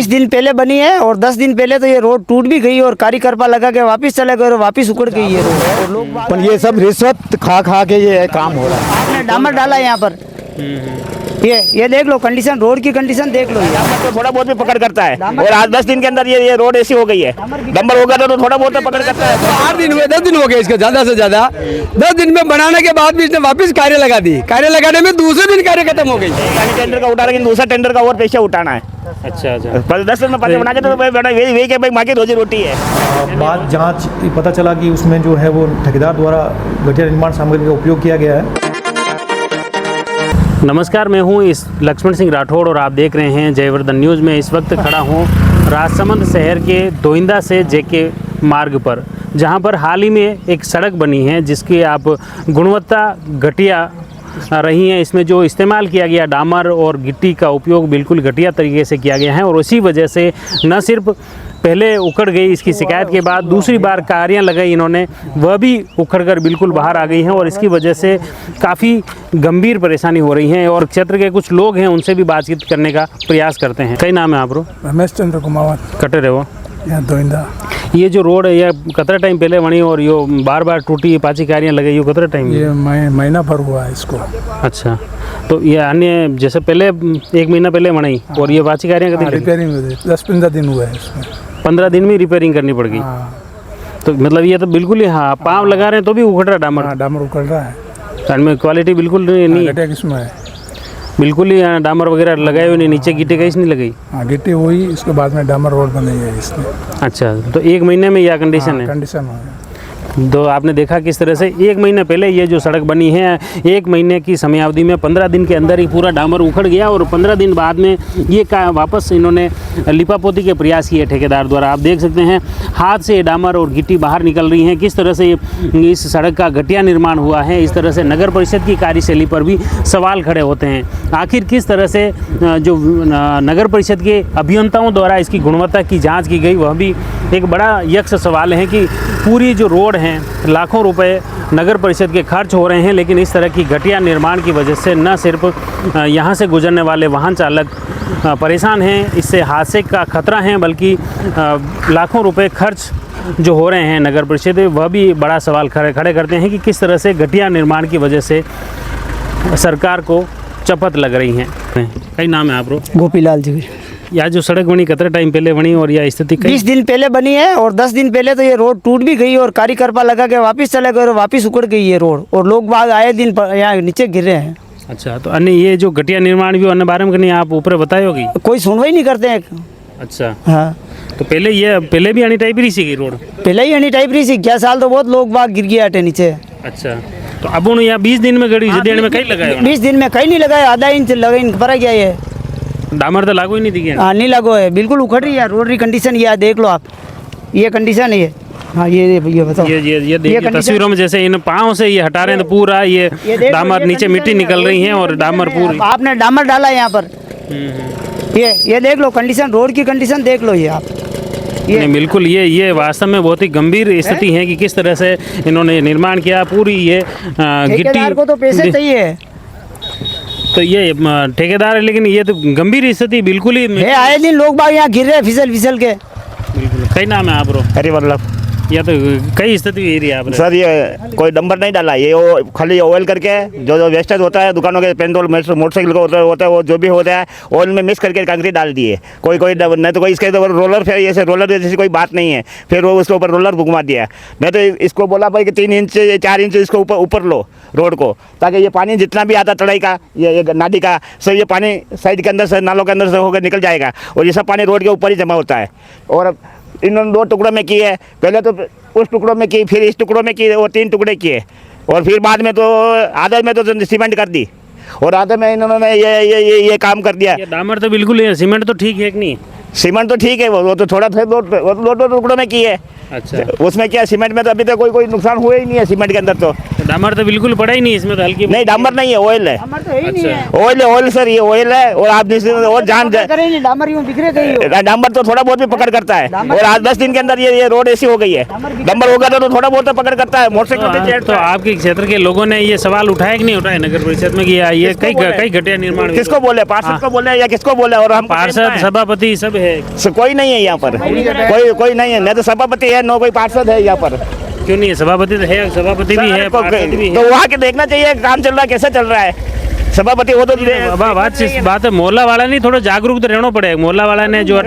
20 दिन पहले बनी है और 10 दिन पहले तो ये रोड टूट भी गई और कार्यकर्ता लगा के वापस चले गए और वापस उखड़ गई ये रोड। और लोग पर ये सब रिश्वत खा खा के ये काम हो रहा है। आपने डामर डाला यहाँ पर, ये देख लो कंडीशन, रोड की कंडीशन देख लो। तो थोड़ा बहुत भी पकड़ करता है और आज 10 दिन के अंदर ये रोड ऐसी हो गई है। डंबर होगा तो थोड़ा बहुत तो पकड़ करता है। 8 दिन हुए, 10 दिन हो गए इसका, ज्यादा से ज्यादा 10 दिन में बनाने के बाद भी इसने वापस कार्य लगा दी। कार्य लगाने में दूसरे दिन कार्य खत्म हो गई। यानी टेंडर का उठा, लेकिन दूसरा टेंडर का और पैसा उठाना है। अच्छा पर 10 दिन में पैसे बना के तो वही के भाई माँ की रोजी रोटी है। बाद जांच पता चला कि उसमें जो है वो ठेकेदार द्वारा घटिया निर्माण सामग्री का उपयोग किया गया है। नमस्कार, मैं हूं इस लक्ष्मण सिंह राठौड़ और आप देख रहे हैं जयवर्धन न्यूज़ में। इस वक्त खड़ा हूं राजसमंद शहर के दोइंदा से जेके मार्ग पर, जहां पर हाल ही में एक सड़क बनी है जिसकी आप गुणवत्ता घटिया रही है। इसमें जो इस्तेमाल किया गया डामर और गिट्टी का उपयोग बिल्कुल घटिया तरीके से किया गया है और उसी वजह से न सिर्फ पहले उखड़ गई, इसकी शिकायत के बाद दूसरी बार कारियाँ लगाई इन्होंने, वह भी उखड़कर बिल्कुल बाहर आ गई हैं और इसकी वजह से काफ़ी गंभीर परेशानी हो रही है। और क्षेत्र के कुछ लोग हैं, उनसे भी बातचीत करने का प्रयास करते हैं। कई नाम है आप? रमेश चंद्र कुमार कटे रहे हो यहाँ दोइंदा। ये जो रोड है, ये कितना टाइम पहले बनी और यो बार बार टूटी, पाँची कारियाँ लगाई, ये कितना टाइम? ये महीना भर हुआ है इसको। अच्छा, तो ये अन्य जैसे पहले 1 महीना पहले बनाई और ये पाँची कारियाँ कभी रिपेयरिंग हुई 10-15 दिन हुआ है इसमें। 15 दिन में रिपेयरिंग करनी पड़ गई। तो मतलब ये तो बिल्कुल ही, हाँ, पाँव लगा रहे हैं तो भी उखड़ रहा डामर। डामर उखड़ रहा है, में क्वालिटी बिल्कुल नहीं है, किस्म है बिल्कुल ही। डामर वगैरह लगाए हुए नहीं, नीचे गिट्टी कहीं नहीं लगाई। हाँ, गिट्टी हुई, इसके बाद में डामर रोड बनाई है इसने। अच्छा, तो 1 महीने में यह कंडीशन है? कंडीशन है। तो आपने देखा किस तरह से 1 महीने पहले ये जो सड़क बनी है, 1 महीने की समयावधि में 15 दिन के अंदर ही पूरा डामर उखड़ गया और 15 दिन बाद में ये वापस इन्होंने लिपापोती के प्रयास किए ठेकेदार द्वारा। आप देख सकते हैं हाथ से डामर और गिट्टी बाहर निकल रही हैं। किस तरह से इस सड़क का घटिया निर्माण हुआ है, इस तरह से नगर परिषद की कार्यशैली पर भी सवाल खड़े होते हैं। आखिर किस तरह से जो नगर परिषद के अभियंताओं द्वारा इसकी गुणवत्ता की जाँच की गई, वह भी एक बड़ा यक्ष सवाल है कि पूरी जो रोड हैं, लाखों रुपए नगर परिषद के खर्च हो रहे हैं, लेकिन इस तरह की घटिया निर्माण की वजह से न सिर्फ यहाँ से गुजरने वाले वाहन चालक परेशान हैं, इससे हादसे का खतरा है, बल्कि लाखों रुपए खर्च जो हो रहे हैं नगर परिषद, वह भी बड़ा सवाल खड़े करते हैं कि किस तरह से घटिया निर्माण की वजह से सरकार को चपत लग रही हैं। कई नाम है आप? गोपीलाल जी। यह जो सड़क बनी कितने टाइम पहले बनी और यह स्थिति 20 दिन पहले बनी है और 10 दिन पहले तो ये रोड टूट भी गई और कार्यकर्ता लगा के वापस चले गए और वापस उखड़ गई ये रोड और लोग बाग आए दिन यहाँ नीचे गिर रहे हैं। अच्छा, तो अन्य ये जो घटिया निर्माण भी अन्य बारे में नहीं आप ऊपर बताए होगी? कोई सुनवाई नहीं करते हैं। अच्छा, हाँ, तो पहले भी अनी टाइप रही सी रोड? पहले ही अनी टाइप रही सी, क्या साल तो बहुत लोग बाग गिर गया हटे नीचे। अच्छा, तो अब उन्होंने यहाँ 20 दिन में गड़ी, जदेड़ में कहीं लगाया? 20 दिन में कहीं नहीं लगाया, आधा इंच लगा पर गया ये डामर तो लागू ही नहीं दिखे। हाँ, नहीं लागू है, बिल्कुल उखड़ रही है रोड की कंडीशन। ये देख लो आप, ये कंडीशन है। हाँ, ये बताओ, ये देखिए तस्वीरों में जैसे इन पाँव से ये हटा रहे हैं तो पूरा ये डामर नीचे मिट्टी निकल रही है और डामर पूरी। आपने डामर डाला है यहाँ पर, ये देख लो कंडीशन, रोड की कंडीशन देख लो। ये आप नहीं, बिल्कुल ये वास्तव में बहुत ही गंभीर स्थिति है कि किस तरह से इन्होंने निर्माण किया। पूरी ये गिट्टी को तो पैसे चाहिए, तो ये ठेकेदार है, लेकिन ये तो गंभीर स्थिति बिल्कुल ही है। आए दिन लोग बाग यहाँ गिर रहे हैं फिसल के। बिल्कुल। कई नाम है आप? अरे मतलब या तो कई स्थिति हुई रही है सर, ये कोई डंबर नहीं डाला, ये खाली ऑयल करके जो वेस्टेज होता है दुकानों के, पेट्रोल मोटरसाइकिल का होता है वो जो भी होता है ऑयल में मिक्स करके कंक्रीट डाल दिए। कोई नहीं तो कोई इसके रोलर, फिर ऐसे रोलर जैसी कोई बात नहीं है, फिर वो उसके ऊपर रोलर घुमा दिया। मैं तो इसको बोला भाई कि 3 इंच 4 इंच इसको ऊपर लो रोड को, ताकि ये पानी जितना भी आता चढ़ाई का, ये नाली का, सब ये पानी साइड के अंदर से, नालों के अंदर से होकर निकल जाएगा और ये सब पानी रोड के ऊपर ही जमा होता है। और इन्होंने 2 टुकड़ों में किए है, पहले तो उस टुकड़ों में की, फिर इस टुकड़ों में किए और 3 टुकड़े किए और फिर बाद में तो आधे में तो सीमेंट कर दी और आधे में इन्होंने ये काम कर दिया। डामर तो बिल्कुल है, सीमेंट तो ठीक है कि नहीं? सीमेंट तो ठीक है, वो तो थोड़ा सा 2 टुकड़ों में की है। अच्छा, उसमें क्या, सीमेंट में तो अभी तक कोई नुकसान हुआ ही नहीं है सीमेंट के अंदर। तो डामर तो बिल्कुल पड़ा ही नहीं इसमें, तो हल्की नहीं, डामर नहीं है, ऑयल है। ऑयल सर, ये ऑयल है और आप और जान डामर तो थोड़ा बहुत भी पकड़ करता है और आज 10 दिन के अंदर ये रोड ऐसी हो गई है। डामर होगा तो थोड़ा बहुत तो पकड़ करता है मोटरसाइकिल। तो आपके क्षेत्र के लोगों ने ये सवाल उठाया कि नहीं उठाया नगर परिषद में कि ये कई घटिया निर्माण? किसको बोले, पार्षद को बोले या किसको बोले? और हम पार्षद, सभापति सब है? कोई नहीं है यहाँ पर, कोई नहीं है, न तो सभापति है न कोई पार्षद है यहाँ पर। क्यों नहीं है? सभापति तो है, सभापति भी है, पार्षद भी है। तो वहाँ के देखना चाहिए काम चल रहा है, कैसे चल रहा है। सभापति हो तो बात है मोहल्ला वाला नहीं, थोड़ा जागरूक तो रहना पड़ेगा। मोहल्ला वाला ने जो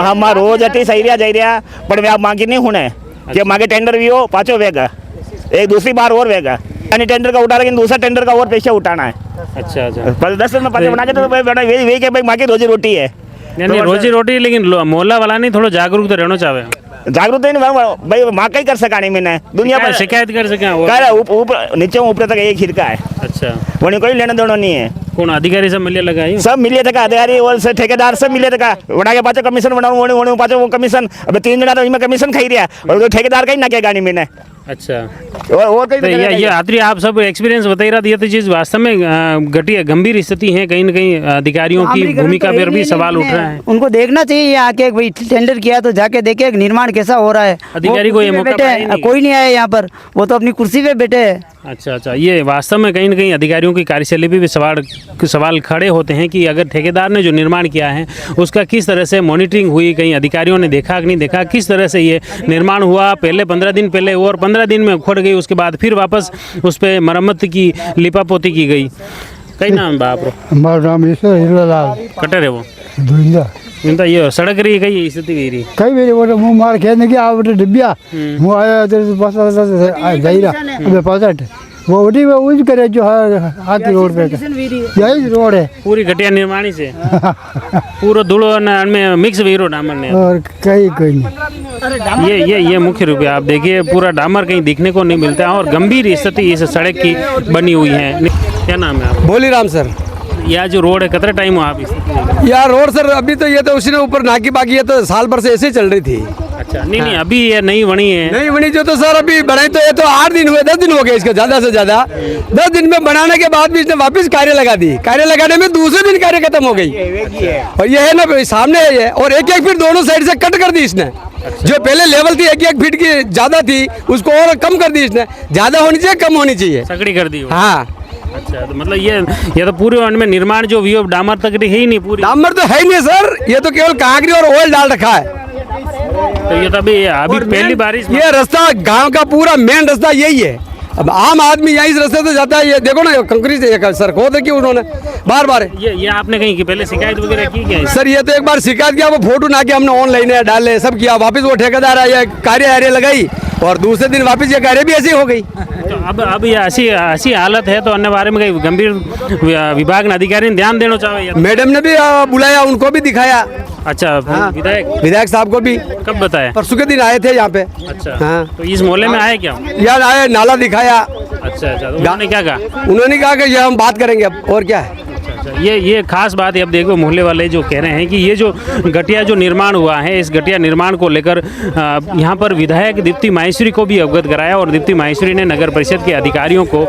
हम रोज अटी सही रहा पर वे आप मांगी नहीं होने कि मांगे टेंडर भी हो पाँचों वेगा, एक दूसरी बार और वेगा यानी टेंडर का उठा, लेकिन दूसरा टेंडर का और पैसा उठाना है। अच्छा अच्छा, पर 10 दिन में पैसे बना के तो वही के भाई माँ की रोजी रोटी है। नहीं रोजी रोटी, लेकिन मोहल्ला वाला नहीं थोड़ा जागरूक तो रहना चाहे। जागरूक नहीं भाई माँ का ही कर सका नहीं मैंने दुनिया पर शिकायत कर सके ऊपर नीचे ऊपर तक एक खिड़का है। अच्छा, वही कोई लेना देना नहीं है। कौन अधिकारी सब मिले लगा सब मिले थे अधिकारी और ठेकेदार सब मिले थे बना के पाचो कमीशन बनाऊ पाचो वो कमीशन। अब 3 जना तो इनमें कमीशन खाई रहा और ठेकेदार का ही ना क्या गाड़ी मैंने। अच्छा, और कहीं तो ये आखिरी आप सब एक्सपीरियंस बता रहा था, ये तो चीज़ वास्तव में घटिया गंभीर स्थिति है। कहीं न कहीं अधिकारियों की भूमिका पर भी सवाल उठ रहा है। उनको देखना चाहिए यहाँ के, भाई टेंडर किया तो जाके देखे निर्माण कैसा हो रहा है। अधिकारी को ये मौका कोई नहीं आया यहाँ पर, वो तो अपनी कुर्सी पे बैठे है। अच्छा अच्छा, ये वास्तव में कहीं न कहीं अधिकारियों की कार्यशैली पे भी सवाल खड़े होते हैं कि अगर ठेकेदार ने जो निर्माण किया है उसका किस तरह से मॉनिटरिंग हुई, कहीं अधिकारियों ने देखा कि नहीं देखा, किस तरह से ये निर्माण हुआ। पहले 15 दिन पहले और 15 दिन में उखड़ गई, उसके बाद फिर वापस उस पर मरम्मत की लिपापोती की गई। कई नाम बाप रो हमारा नाम हीरालाल कटर है वो धुंधा इनका ये सड़क रही कई स्थिति हुई रही कई मेरे वो मुंह मार खेलने की आप डिब्बिया मुंह आया तो बस जाइरा अबे 65 वो उठी वो यूज करे जो हाथी रोड पे यही रोड है पूरी घटिया निर्माणी से पूरा धूलो में मिक्स वीरो डामर ने और कहीं कोई नहीं। ये मुख्य रूप है। आप देखिए पूरा डामर कहीं दिखने को नहीं मिलता है और गंभीर स्थिति इस सड़क की बनी हुई है। क्या नाम है आप? बोली राम सर। यह जो रोड है कितना टाइम हुआ आप इस यार रोड सर अभी तो ये तो उसने ऊपर नाकी बाकी है तो साल भर से ऐसे ही चल रही थी। अच्छा, नहीं अभी ये नई बनी है। नहीं बनी जो तो सर अभी बनाई तो ये तो 8 दिन हुए, 10 दिन हो गए इसका, ज्यादा से ज्यादा 10 दिन में बनाने के बाद भी इसने वापस कार्य लगा दी। कार्य लगाने में दूसरे दिन कार्य खत्म हो गई और ये है ना सामने है ये, और 1-1 फीट दोनों साइड से कट कर दी इसने। जो पहले लेवल थी 1-1 फीट की ज्यादा थी उसको और कम कर दी इसने। ज्यादा होनी चाहिए कम होनी चाहिए, सकड़ी कर दी। हाँ। अच्छा, तो मतलब ये तो पूरे वन में निर्माण जो व्यू डामर तक है ही नहीं, पूरी डामर तो है ही नहीं सर, ये तो केवल कांकरी और ऑयल डाल रखा है। तो ये तो अभी पहली बारिश ये रास्ता गांव का पूरा मेन रास्ता यही है। अब आम आदमी यहाँ इस रास्ते से जाता है, ये देखो ना कंक्रीट सर खोद रखी उन्होंने बार ये आपने कहीं की पहले शिकायत वगैरह की क्या? सर ये तो एक बार शिकायत किया, वो फोटो ना के हमने ऑनलाइन डाले सब किया, वापस वो ठेकेदार आया कार्य लगाई और दूसरे दिन वापस ये कार्य भी ऐसी हो गई। तो अब ये ऐसी हालत है तो अन्य बारे में कहीं गंभीर विभाग ने अधिकारी ने ध्यान देना चाहिए। मैडम ने भी बुलाया, उनको भी दिखाया। अच्छा, हाँ, विधायक साहब को भी कब बताया? परसों के दिन आए थे यहाँ पे। अच्छा, हाँ, तो इस मोहल्ले में आए क्या? यार आए, नाला दिखाया। अच्छा, तो उन्होंने क्या कहा? उन्होंने कहा कि ये हम बात करेंगे अब, और क्या है। अच्छा, ये खास बात है। अब देखो मोहल्ले वाले जो कह रहे हैं कि ये जो घटिया जो निर्माण हुआ है, इस घटिया निर्माण को लेकर यहाँ पर विधायक दीप्ति माहेश्वरी को भी अवगत कराया और दीप्ति माहेश्वरी ने नगर परिषद के अधिकारियों को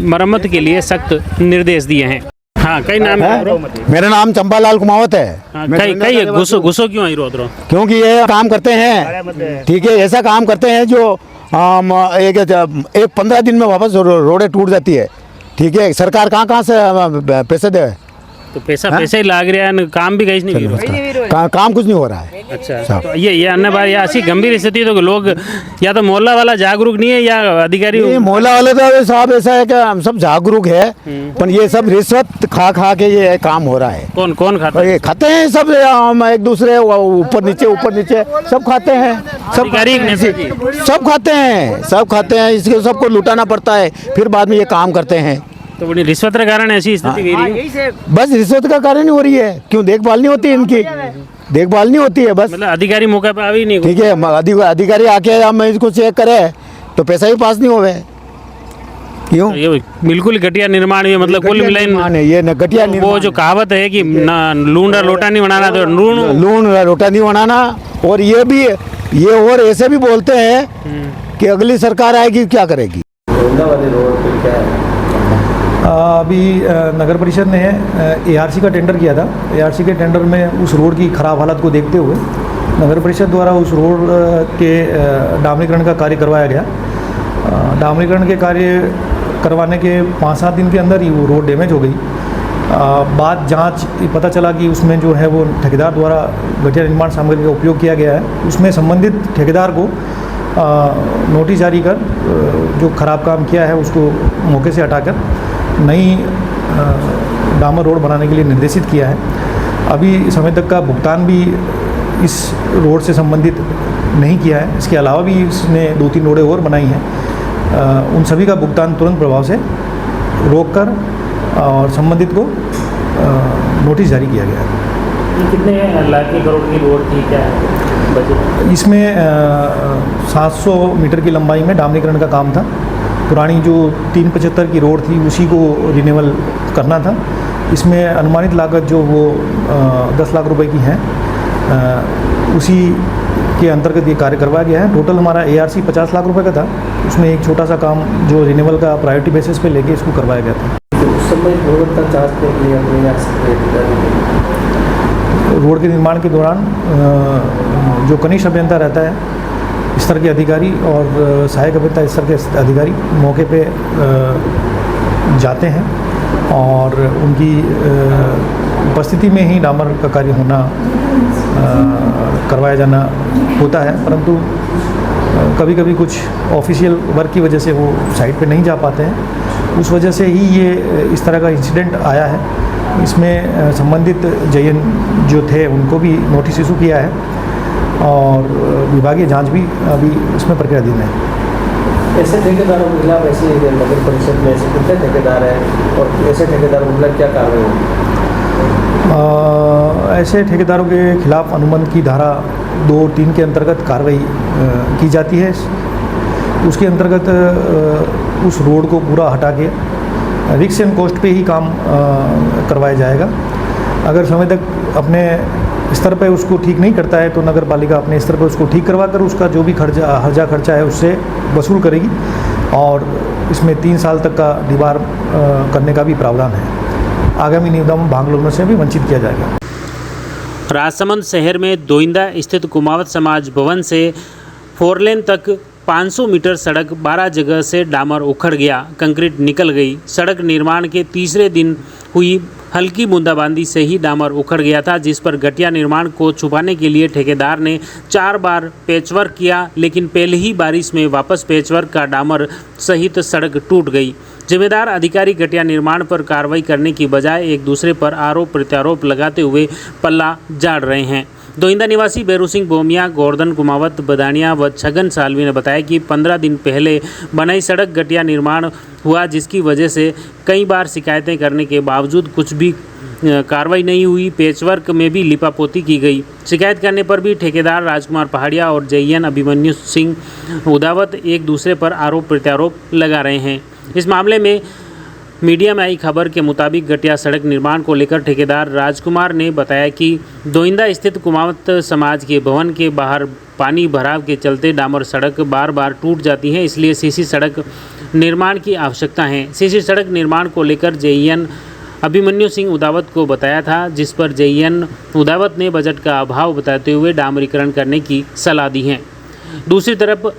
मरम्मत के लिए सख्त निर्देश दिए हैं। हाँ, कई नाम है? मेरा नाम चंपालाल कुमावत है। हाँ, कई गुस्सो क्यों आई रोद रहो? क्योंकि ये काम करते हैं, ठीक है, ऐसा काम करते हैं जो एक 15 दिन में वापस रोडें टूट जाती है। ठीक है, सरकार कहाँ से पैसे दे? तो पैसा ही लाग रहा है, काम भी कहीं नहीं हो रहा। काम कुछ नहीं हो रहा है। अच्छा, तो ये अन्य बार ऐसी गंभीर स्थिति तो लोग या तो मोहल्ला वाला जागरूक नहीं है या अधिकारी। मोहल्ला वाले तो साहब ऐसा है कि हम सब जागरूक है, पर ये सब रिश्वत खा के ये काम हो रहा है। कौन खाता है? ये खाते हैं सब, एक दूसरे ऊपर नीचे सब खाते हैं, सब खाते हैं, इसको सबको लुटाना पड़ता है, फिर बाद में ये काम करते हैं। तो बड़ी रिश्वत के कारण ऐसी स्थिति हुई रही है। बस रिश्वत का कारण हो रही है, क्यों देखभाल नहीं होती इनकी, देखभाल नहीं होती है बस। मतलब अधिकारी मौके पे अभी नहीं, ठीक है, अधिकारी आके हम इसको चेक करें तो पैसा भी पास नहीं होवे। क्यों? तो ये बिल्कुल घटिया निर्माण है। मतलब कुल मिलाकर ये घटिया निर्माण, वो जो कहावत है कि लूंडा लोटा नहीं बनाना, तो लून रोटा नहीं बनाना। और ये और ऐसे भी बोलते हैं कि अगली सरकार आएगी क्या करेगी। अभी नगर परिषद ने ARC का टेंडर किया था। ARC के टेंडर में उस रोड की ख़राब हालत को देखते हुए नगर परिषद द्वारा उस रोड के डामरीकरण का कार्य करवाया गया। डामरीकरण के कार्य करवाने के 5-7 दिन के अंदर ही वो रोड डैमेज हो गई। बाद जांच पता चला कि उसमें जो है वो ठेकेदार द्वारा घटिया निर्माण सामग्री का उपयोग किया गया है। उसमें संबंधित ठेकेदार को नोटिस जारी कर जो खराब काम किया है उसको मौके से हटाकर नई डामर रोड बनाने के लिए निर्देशित किया है। अभी समय तक का भुगतान भी इस रोड से संबंधित नहीं किया है। इसके अलावा भी इसने 2-3 रोडें और बनाई हैं। उन सभी का भुगतान तुरंत प्रभाव से रोककर और संबंधित को नोटिस जारी किया गया है। ये कितने लाख की करोड़ की रोड थी, क्या है बजट? इसमें 700 मीटर की लंबाई में डामरीकरण का काम था। पुरानी जो 375 की रोड थी उसी को रिन्यूअल करना था। इसमें अनुमानित लागत जो वो 10 लाख रुपए की है, उसी के अंतर्गत ये कार्य करवाया गया है। टोटल हमारा ARC 50 लाख रुपए का था। उसमें एक छोटा सा काम जो रिन्यूअल का प्रायोरिटी बेसिस पे लेके इसको करवाया गया था। उस समय गुणवत्ता जांच के लिए अपने यहाँ से रोड के निर्माण के दौरान जो कनिष्ठ अभियंता रहता है स्तर के अधिकारी और सहायक अभियंता स्तर के अधिकारी मौके पे जाते हैं और उनकी उपस्थिति में ही डामर का कार्य होना करवाया जाना होता है। परंतु कभी कभी कुछ ऑफिशियल वर्क की वजह से वो साइट पे नहीं जा पाते हैं। उस वजह से ही ये इस तरह का इंसिडेंट आया है। इसमें संबंधित जयन जो थे उनको भी नोटिस इशू किया है और विभागीय जांच भी अभी इसमें प्रक्रियाधीन है। ऐसे ठेकेदारों के खिलाफ ऐसी नगर परिषद में ऐसे कितने ठेकेदार हैं और ऐसे ठेकेदारों के खिलाफ क्या कार्रवाई होगी? ऐसे ठेकेदारों के खिलाफ अनुबंध की धारा 2-3 के अंतर्गत कार्रवाई की जाती है। उसके अंतर्गत उस रोड को पूरा हटा के रिक्स एंड कॉस्ट पे ही काम करवाया जाएगा। अगर समय तक अपने स्तर पे उसको ठीक नहीं करता है तो नगर पालिका अपने स्तर पर उसको ठीक करवा कर उसका जो भी हर्जा खर्चा है उससे वसूल करेगी और इसमें 3 साल तक का दीवार करने का भी प्रावधान है। आगामी निविदाओं भाग लेने से भी वंचित किया जाएगा। राजसमंद शहर में दोइंदा स्थित कुमावत समाज भवन से 4 लेन तक 500 मीटर सड़क 12 जगह से डामर उखड़ गया, कंक्रीट निकल गई। सड़क निर्माण के तीसरे दिन हुई हल्की बूंदाबांदी से ही डामर उखड़ गया था, जिस पर घटिया निर्माण को छुपाने के लिए ठेकेदार ने 4 बार पैचवर्क किया, लेकिन पहले ही बारिश में वापस पैचवर्क का डामर सहित सड़क टूट गई। जिम्मेदार अधिकारी घटिया निर्माण पर कार्रवाई करने की बजाय एक दूसरे पर आरोप प्रत्यारोप लगाते हुए पल्ला झाड़ रहे हैं। दोइंदा निवासी बेरू सिंह बोमिया, गोवर्धन कुमावत बदानिया व छगन सालवी ने बताया कि 15 दिन पहले बनाई सड़क घटिया निर्माण हुआ, जिसकी वजह से कई बार शिकायतें करने के बावजूद कुछ भी कार्रवाई नहीं हुई। पेचवर्क में भी लिपापोती की गई। शिकायत करने पर भी ठेकेदार राजकुमार पहाड़िया और JN अभिमन्यु सिंह उदावत एक दूसरे पर आरोप प्रत्यारोप लगा रहे हैं। इस मामले में मीडिया में आई खबर के मुताबिक घटिया सड़क निर्माण को लेकर ठेकेदार राजकुमार ने बताया कि दोइंदा स्थित कुमावत समाज के भवन के बाहर पानी भराव के चलते डामर सड़क बार बार टूट जाती है, इसलिए CC सड़क निर्माण की आवश्यकता है। CC सड़क निर्माण को लेकर JN अभिमन्यु सिंह उदावत को बताया था, जिस पर JN उदावत ने बजट का अभाव बताते हुए डामरीकरण करने की सलाह दी है। दूसरी तरफ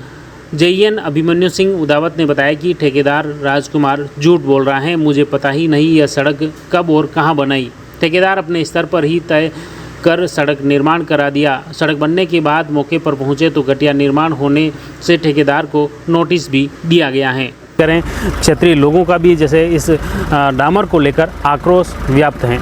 JN अभिमन्यु सिंह उदावत ने बताया कि ठेकेदार राजकुमार झूठ बोल रहा है, मुझे पता ही नहीं यह सड़क कब और कहां बनाई। ठेकेदार अपने स्तर पर ही तय कर सड़क निर्माण करा दिया। सड़क बनने के बाद मौके पर पहुंचे तो घटिया निर्माण होने से ठेकेदार को नोटिस भी दिया गया है। करें क्षेत्रीय लोगों का भी जैसे इस डामर को लेकर आक्रोश व्याप्त है।